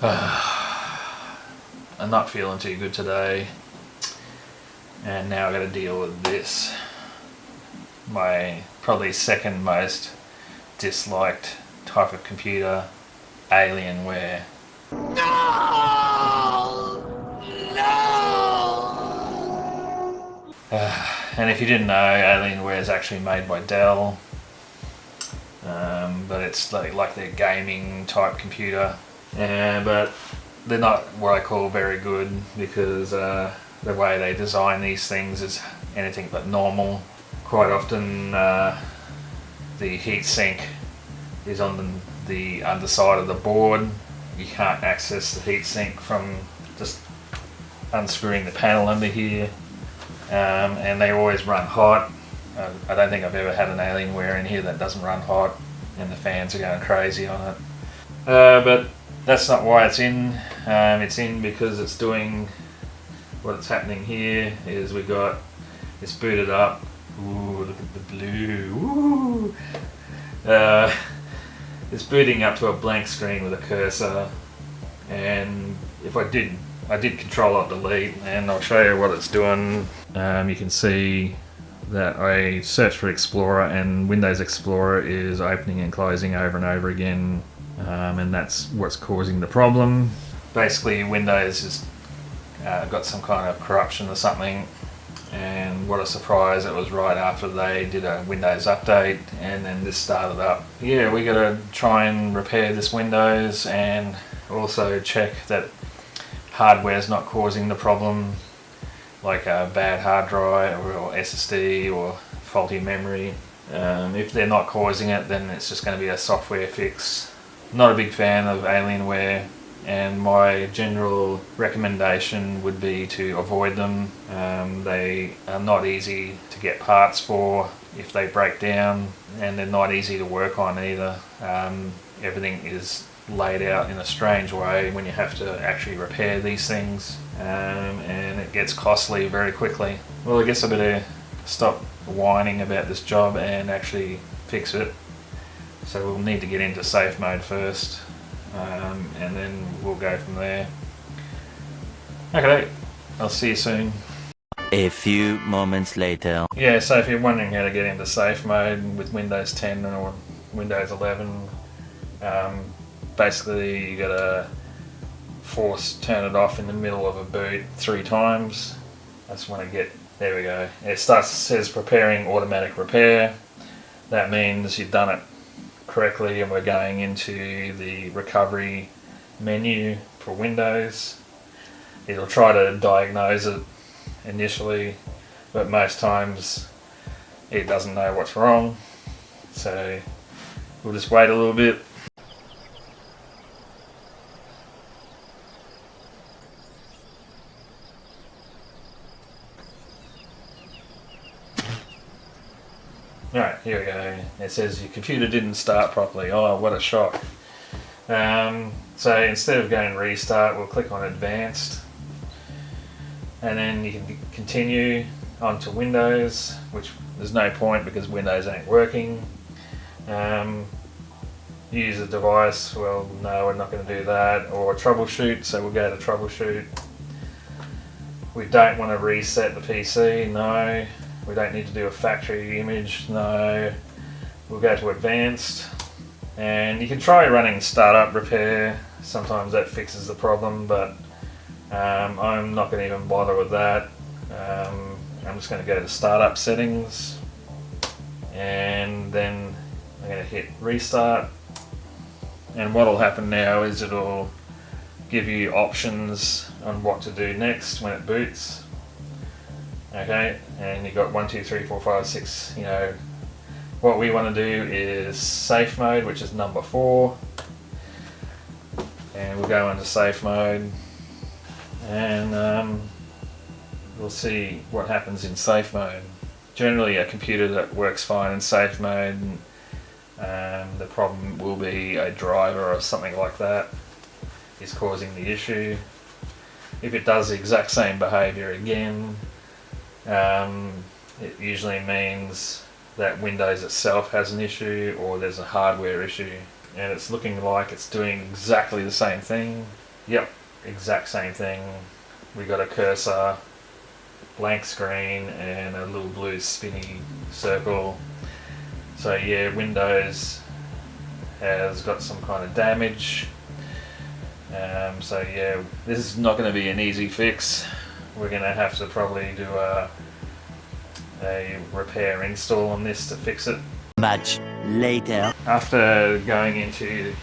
I'm not feeling too good today, and now I got to deal with this. My probably second most disliked type of computer, Alienware. No! No! And if you didn't know, Alienware is actually made by Dell, but it's like their gaming type computer. But they're not what I call very good, because the way they design these things is anything but normal. Quite often the heatsink is on the underside of the board. You can't access the heatsink from just unscrewing the panel under here, and they always run hot. I don't think I've ever had an Alienware in here that doesn't run hot, and the fans are going crazy on it. But that's not why it's in. It's in because it's doing what's happening here is it's booted up. Ooh, look at the blue. Ooh. It's booting up to a blank screen with a cursor, and if I did Control Alt Delete, and I'll show you what it's doing. You can see that I search for Explorer, and Windows Explorer is opening and closing over and over again, and that's what's causing the problem. Basically, Windows has got some kind of corruption or something, and what a surprise, it was right after they did a Windows update, and then this started up. Yeah, we got to try and repair this Windows, and also check that hardware's not causing the problem, like a bad hard drive or SSD or faulty memory. If they're not causing it, then it's just going to be a software fix. Not a big fan of Alienware, and my general recommendation would be to avoid them. They are not easy to get parts for if they break down, and they're not easy to work on either. Everything is laid out in a strange way when you have to actually repair these things, and it gets costly very quickly. Well, I guess I better stop whining about this job and actually fix it. So we'll need to get into safe mode first, and then we'll go from there. Okay, I'll see you soon. A few moments later. Yeah, so if you're wondering how to get into safe mode with Windows 10 or Windows 11, basically you gotta turn it off in the middle of a boot 3 times. I just want to there we go. It says preparing automatic repair. That means you've done it correctly, and we're going into the recovery menu for Windows. It'll try to diagnose it initially, but most times it doesn't know what's wrong, so we'll just wait a little bit. Alright, here we go. It says your computer didn't start properly. Oh, what a shock. So instead of going restart, we'll click on advanced, and then you can continue onto Windows, which there's no point because Windows ain't working. Use a device, well, no, we're not going to do that. Or troubleshoot, so we'll go to troubleshoot. We don't want to reset the PC, no. We don't need to do a factory image, no. We'll go to advanced, and you can try running startup repair. Sometimes that fixes the problem, but I'm not going to even bother with that. I'm just going to go to startup settings, and then I'm going to hit restart. And what will happen now is it'll give you options on what to do next when it boots. Okay, and you've got 1, 2, 3, 4, 5, 6, you know. What we want to do is safe mode, which is number 4. And we'll go into safe mode, and we'll see what happens in safe mode. Generally a computer that works fine in safe mode, the problem will be a driver or something like that is causing the issue. If it does the exact same behavior again, it usually means that Windows itself has an issue, or there's a hardware issue, and it's looking like it's doing exactly the same thing. Yep, exact same thing. We got a cursor, blank screen, and a little blue spinny circle. So yeah, Windows has got some kind of damage. So yeah, this is not going to be an easy fix. We're going to have to probably do a repair install on this to fix it. Much later. After going into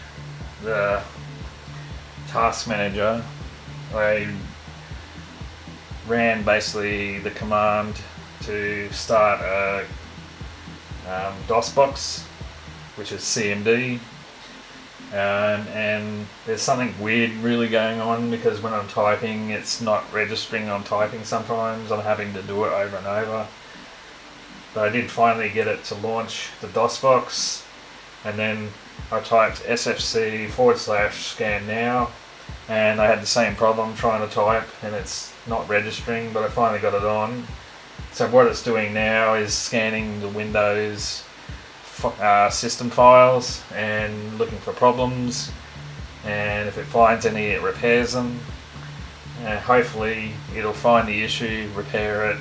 the task manager, I ran basically the command to start a DOS box, which is CMD. And there's something weird really going on, because when I'm typing it's not registering I'm typing sometimes. I'm having to do it over and over. But I did finally get it to launch the DOS box, and then I typed sfc/scan now, and I had the same problem trying to type and it's not registering, but I finally got it on. So what it's doing now is scanning the Windows system files and looking for problems, and if it finds any it repairs them, and hopefully it'll find the issue, repair it,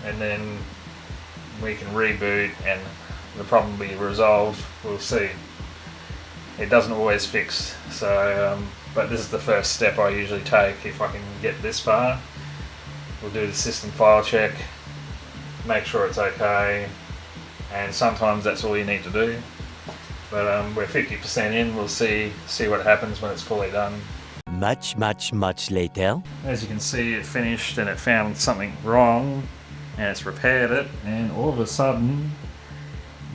and then we can reboot and the problem will be resolved. We'll see. It doesn't always fix, so but this is the first step I usually take if I can get this far. We'll do the system file check, make sure it's okay, and sometimes that's all you need to do. But we're 50% in. We'll see what happens when it's fully done. Much later. As you can see, it finished and it found something wrong and it's repaired it, and all of a sudden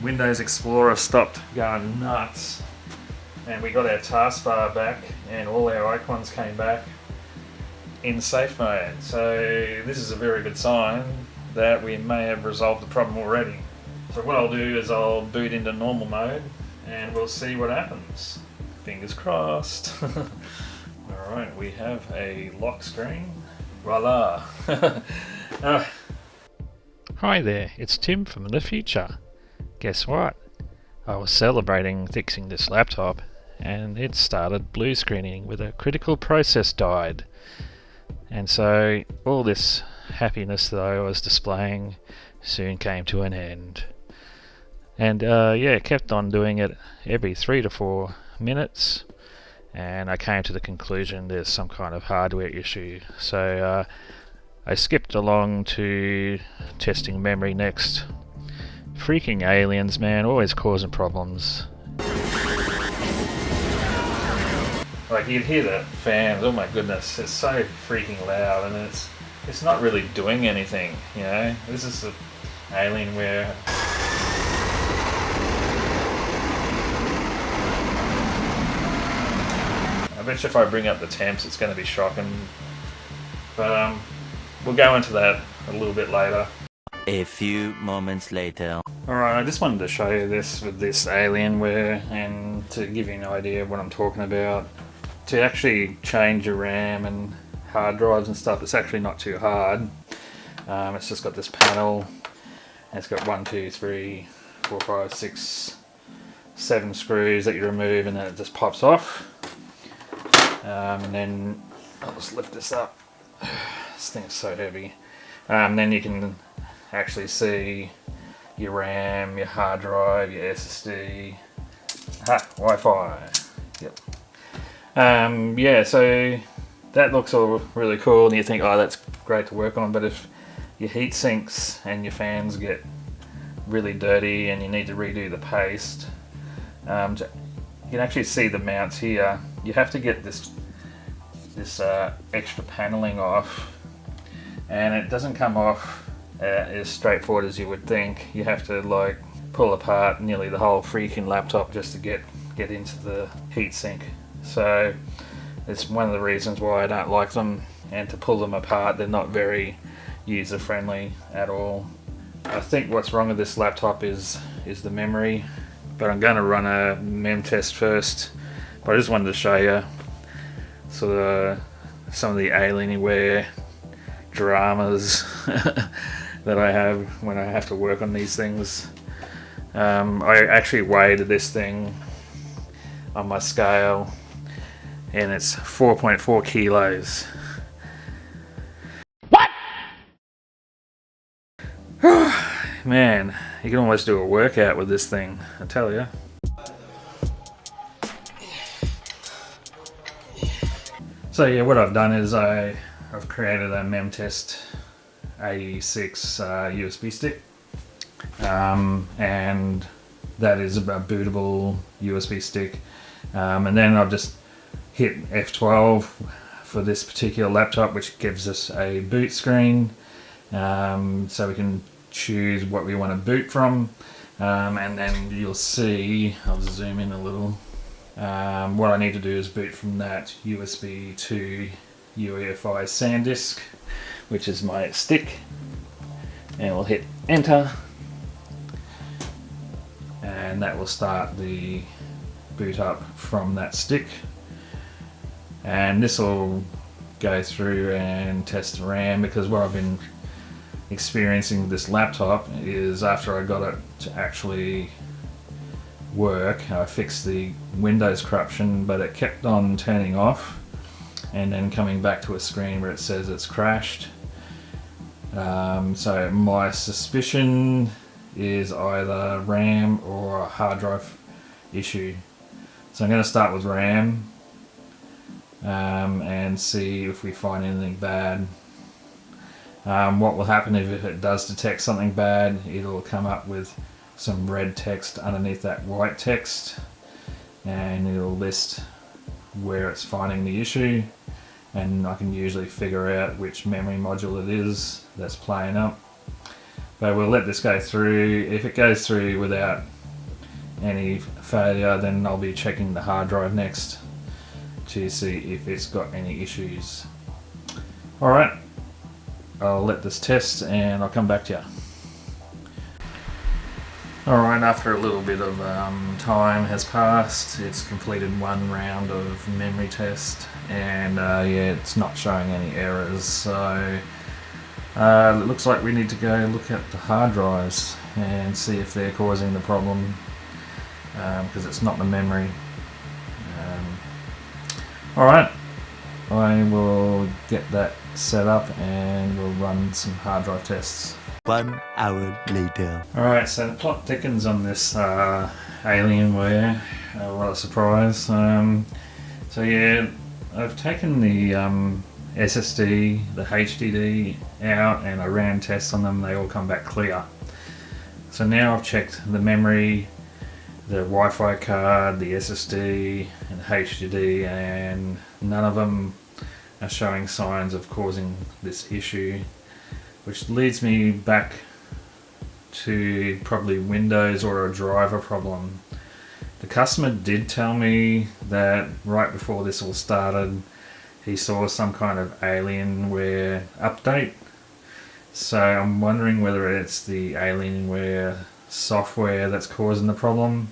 Windows Explorer stopped going nuts and we got our taskbar back and all our icons came back in safe mode. So this is a very good sign that we may have resolved the problem already. So what I'll do is I'll boot into normal mode and we'll see what happens. Fingers crossed. Alright, we have a lock screen. Voila! Hi there, it's Tim from the future. Guess what? I was celebrating fixing this laptop and it started blue screening with a critical process died. And so all this happiness that I was displaying soon came to an end. And yeah, kept on doing it every 3 to 4 minutes, and I came to the conclusion there's some kind of hardware issue. So I skipped along to testing memory next. Freaking aliens, man, always causing problems. Like, you'd hear the fans, oh my goodness, it's so freaking loud, and it's not really doing anything, you know. This is the Alienware. I bet you if I bring up the temps it's going to be shocking, but we'll go into that a little bit later. A few moments later. Alright, I just wanted to show you this with this Alienware and to give you an idea of what I'm talking about. To actually change your RAM and hard drives and stuff, it's actually not too hard. It's just got this panel and it's got 1, 2, 3, 4, 5, 6, 7 screws that you remove, and then it just pops off. And then I'll just lift this up. This thing's so heavy. Then you can actually see your RAM, your hard drive, your SSD, Wi-Fi. Yep. Yeah, so that looks all really cool, and you think, oh, that's great to work on. But if your heat sinks and your fans get really dirty and you need to redo the paste, you can actually see the mounts here. You have to get this extra paneling off, and it doesn't come off as straightforward as you would think. You have to like pull apart nearly the whole freaking laptop just to get into the heatsink. So it's one of the reasons why I don't like them, and to pull them apart they're not very user friendly at all. I think what's wrong with this laptop is the memory, but I'm going to run a mem test first. But I just wanted to show you sort of some of the Alienware dramas that I have when I have to work on these things. I actually weighed this thing on my scale, and it's 4.4 kilos. Man, you can almost do a workout with this thing, I tell you. So yeah, what I've done is I've created a Memtest 86 USB stick, and that is a bootable USB stick, and then I've just hit F12 for this particular laptop, which gives us a boot screen, so we can choose what we want to boot from, and then you'll see, I'll zoom in a little, what I need to do is boot from that USB to UEFI SanDisk, which is my stick, and we'll hit enter, and that will start the boot up from that stick. And this will go through and test the RAM, because what I've been experiencing with this laptop is after I got it to actually work, I fixed the Windows corruption, but it kept on turning off and then coming back to a screen where it says it's crashed. So my suspicion is either RAM or a hard drive issue. So I'm going to start with RAM, and see if we find anything bad. What will happen if it does detect something bad, it'll come up with some red text underneath that white text, and it'll list where it's finding the issue, and I can usually figure out which memory module it is that's playing up. But we'll let this go through. If it goes through without any failure, then I'll be checking the hard drive next to see if it's got any issues. Alright, I'll let this test and I'll come back to you. Alright, after a little bit of time has passed, it's completed one round of memory test, and yeah, it's not showing any errors, so it looks like we need to go look at the hard drives and see if they're causing the problem, because it's not the memory. Alright, I will get that set up and we'll run some hard drive tests. 1 hour later. Alright, so the plot thickens on this Alienware. What a surprise. So yeah, I've taken the SSD, the HDD out, and I ran tests on them. They all come back clear. So now I've checked the memory, the Wi-Fi card, the SSD, and the HDD, and none of them are showing signs of causing this issue, which leads me back to probably Windows or a driver problem. The customer did tell me that right before this all started, he saw some kind of Alienware update. So I'm wondering whether it's the Alienware software that's causing the problem,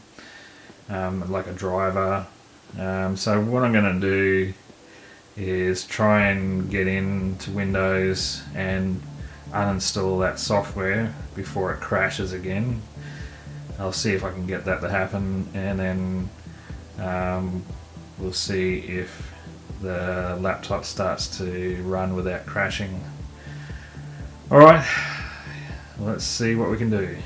like a driver. So what I'm going to do is try and get into Windows and uninstall that software before it crashes again. I'll see if I can get that to happen, and then we'll see if the laptop starts to run without crashing. Alright, let's see what we can do.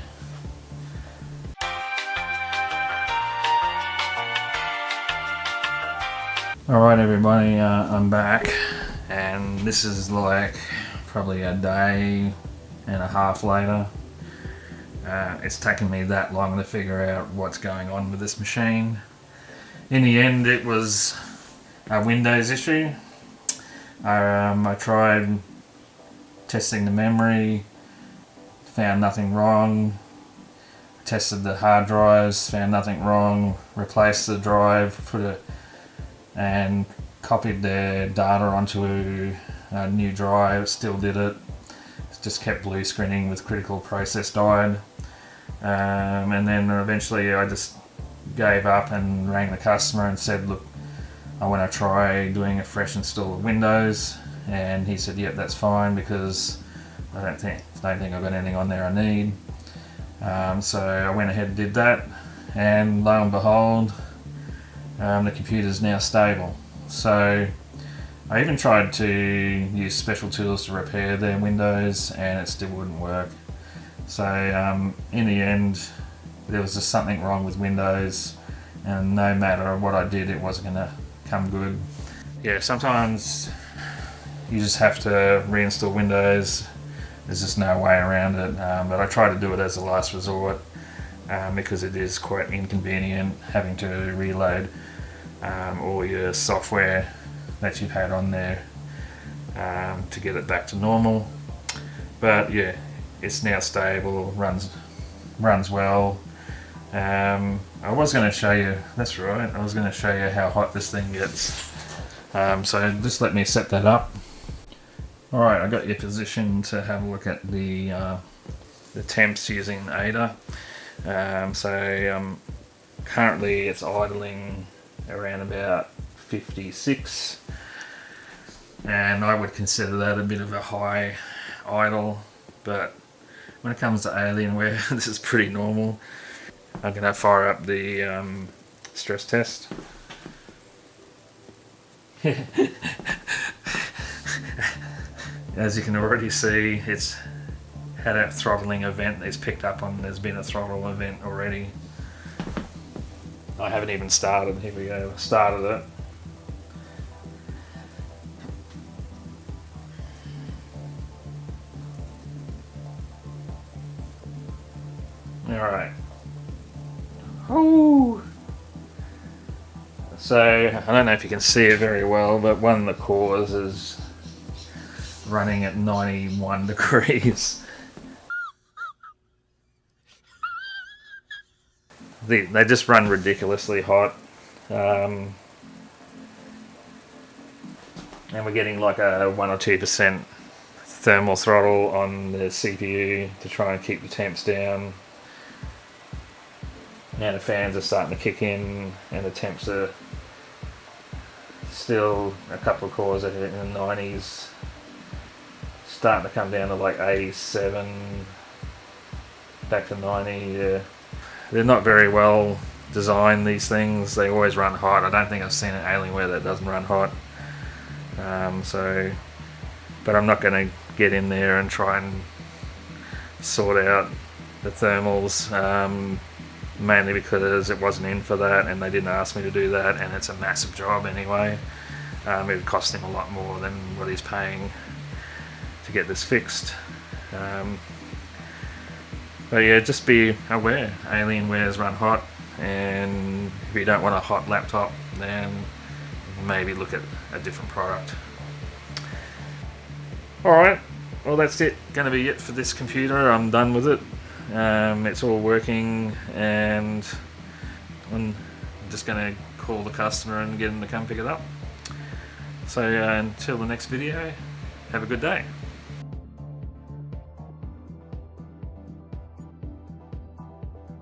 Alright everybody, I'm back, and this is like probably a day and a half later. It's taken me that long to figure out what's going on with this machine. In the end, it was a Windows issue. I tried testing the memory, found nothing wrong. Tested the hard drives, found nothing wrong. Replaced the drive, and copied their data onto a new drive. Still did it. Just kept blue screening with critical process died. And then eventually I just gave up and rang the customer and said, look, I want to try doing a fresh install of Windows, and he said, yep, that's fine, because I don't think I've got anything on there I need. So I went ahead and did that, and lo and behold, the computer's now stable. So I even tried to use special tools to repair their windows and it still wouldn't work. So in the end, there was just something wrong with Windows, and no matter what I did, it wasn't going to come good. Yeah, sometimes you just have to reinstall Windows. There's just no way around it, but I try to do it as a last resort because it is quite inconvenient having to reload all your software that you've had on there to get it back to normal. But yeah, it's now stable, runs well. I was going to show you, that's right, I was going to show you how hot this thing gets. So just let me set that up. Alright, I got you positioned to have a look at the temps using Ada. Currently it's idling around about 56, and I would consider that a bit of a high idle, but when it comes to Alienware, this is pretty normal. I'm going to fire up the stress test. As you can already see, it's had a throttling event. It's picked up on there's been a throttle event already. I haven't even started. Here we go. Started it. Alright. Oh. So, I don't know if you can see it very well, but one of the cores is running at 91 degrees. They just run ridiculously hot. And we're getting like a 1 or 2% thermal throttle on the CPU to try and keep the temps down. Now the fans are starting to kick in and the temps are still a couple of cores in the 90s, starting to come down to like 87, back to 90. Yeah, they're not very well designed, these things. They always run hot. I don't think I've seen an Alienware that doesn't run hot. But I'm not going to get in there and try and sort out the thermals, mainly because it wasn't in for that and they didn't ask me to do that, and it's a massive job anyway. It would cost him a lot more than what he's paying to get this fixed. But yeah, just be aware, Alienwares run hot, and if you don't want a hot laptop, then maybe look at a different product. Alright, well that's it. Going to be it for this computer. I'm done with it. It's all working, and I'm just going to call the customer and get them to come pick it up. So until the next video, have a good day.